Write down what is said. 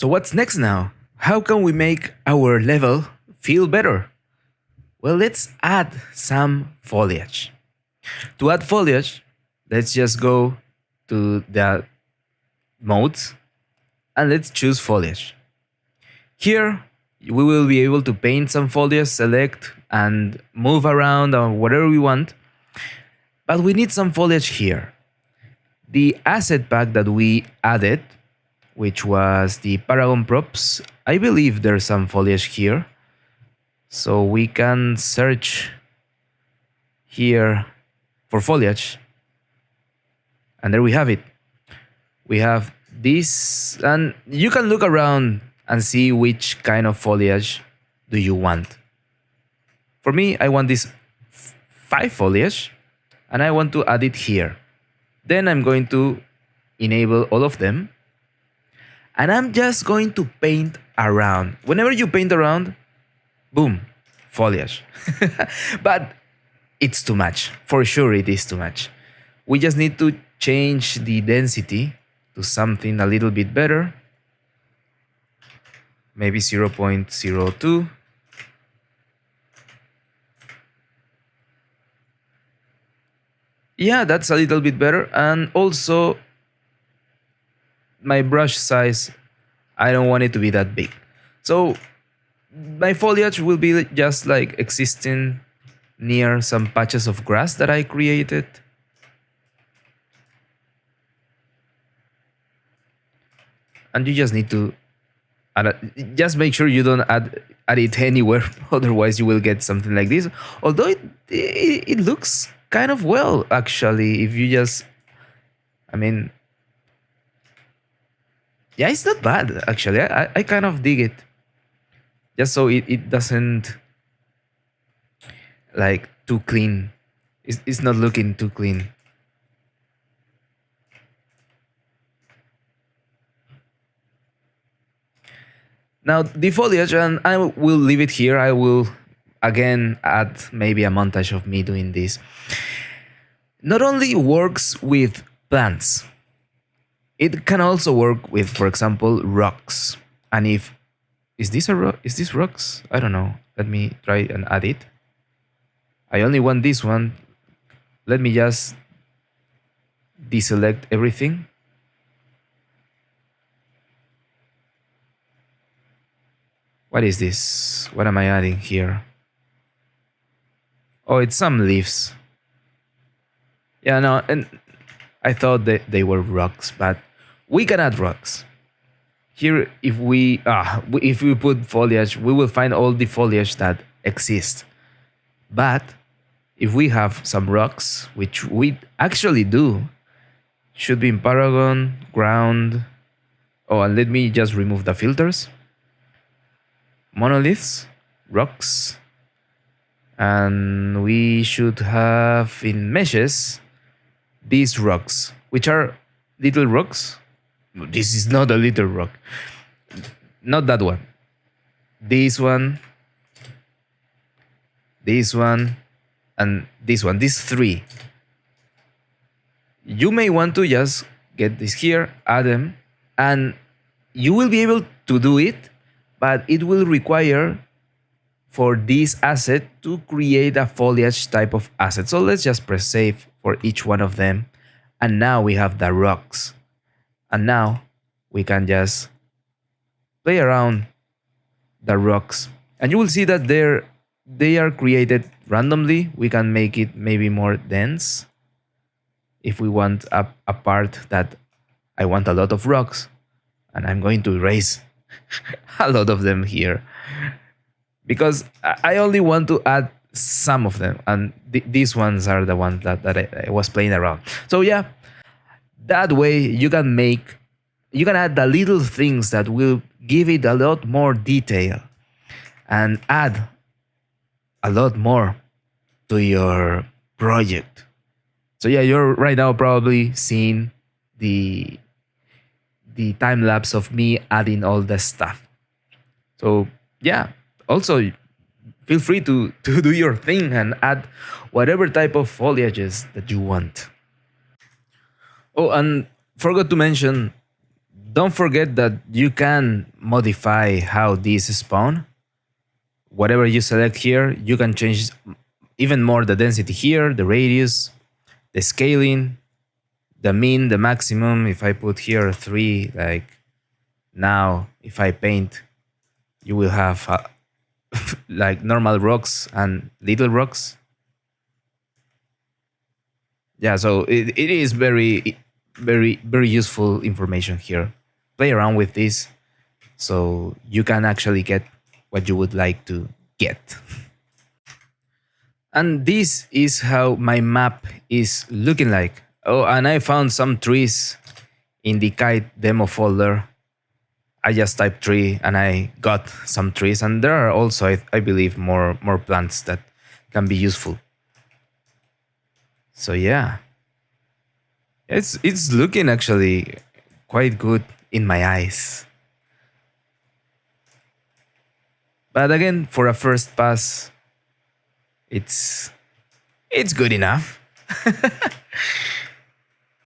So what's next now? How can we make our level feel better? Well, let's add some foliage. To add foliage, let's just go to the modes and let's choose foliage. Here, we will be able to paint some foliage, select and move around or whatever we want. But we need some foliage here. The asset pack that we added, which was the Paragon props, I believe there's some foliage here. So we can search here for foliage. And there we have it. We have this, and you can look around and see which kind of foliage do you want. For me, I want this 5 foliage, and I want to add it here. Then I'm going to enable all of them, and I'm just going to paint around. Whenever you paint around, boom, foliage. But it's too much. For sure it is too much. We just need to change the density to something a little bit better. Maybe 0.02. Yeah, that's a little bit better. And also, my brush size, I don't want it to be that big. So my foliage will be just like existing near some patches of grass that I created. And you just need to just make sure you don't add it anywhere, otherwise you will get something like this. Although it looks kind of well, actually, if you just, I mean, yeah, it's not bad, actually. I kind of dig it. Just so it doesn't like too clean. It's not looking too clean. Now the foliage, and I will leave it here. I will again add maybe a montage of me doing this. Not only works with plants, it can also work with, for example, rocks. And if is this a rock? Is this rocks? I don't know. Let me try and add it. I only want this one. Let me just deselect everything. What is this? What am I adding here? Oh, it's some leaves. Yeah, no, and I thought that they were rocks, but we can add rocks. Here, if we put foliage, we will find all the foliage that exists. But if we have some rocks, which we actually do, should be in Paragon, ground. Oh, and let me just remove the filters. Monoliths, rocks, and we should have in meshes these rocks, which are little rocks. This is not a little rock. Not that one. This one, and this one. These 3. You may want to just get this here, add them, and you will be able to do it, but it will require for this asset to create a foliage type of asset. So let's just press save for each one of them. And now we have the rocks. And now we can just play around the rocks. And you will see that they are created randomly. We can make it maybe more dense. If we want a part that I want a lot of rocks, and I'm going to erase a lot of them here, because I only want to add some of them, and these ones are the ones that I was playing around. So yeah, that way you can add the little things that will give it a lot more detail and add a lot more to your project. So yeah, you're right now probably seeing the time lapse of me adding all the stuff. So yeah, also feel free to do your thing and add whatever type of foliages that you want. Oh, and forgot to mention, don't forget that you can modify how these spawn. Whatever you select here, you can change even more the density here, the radius, the scaling, the mean, the maximum. If I put here 3, like now, if I paint, you will have like normal rocks and little rocks. Yeah, so it is very useful information here. Play around with this so you can actually get what you would like to get. And this is how my map is looking like. Oh, and I found some trees in the kite demo folder. I just typed tree and I got some trees, and there are also, I believe, more plants that can be useful. So yeah, it's looking actually quite good in my eyes. But again, for a first pass, it's it's good enough.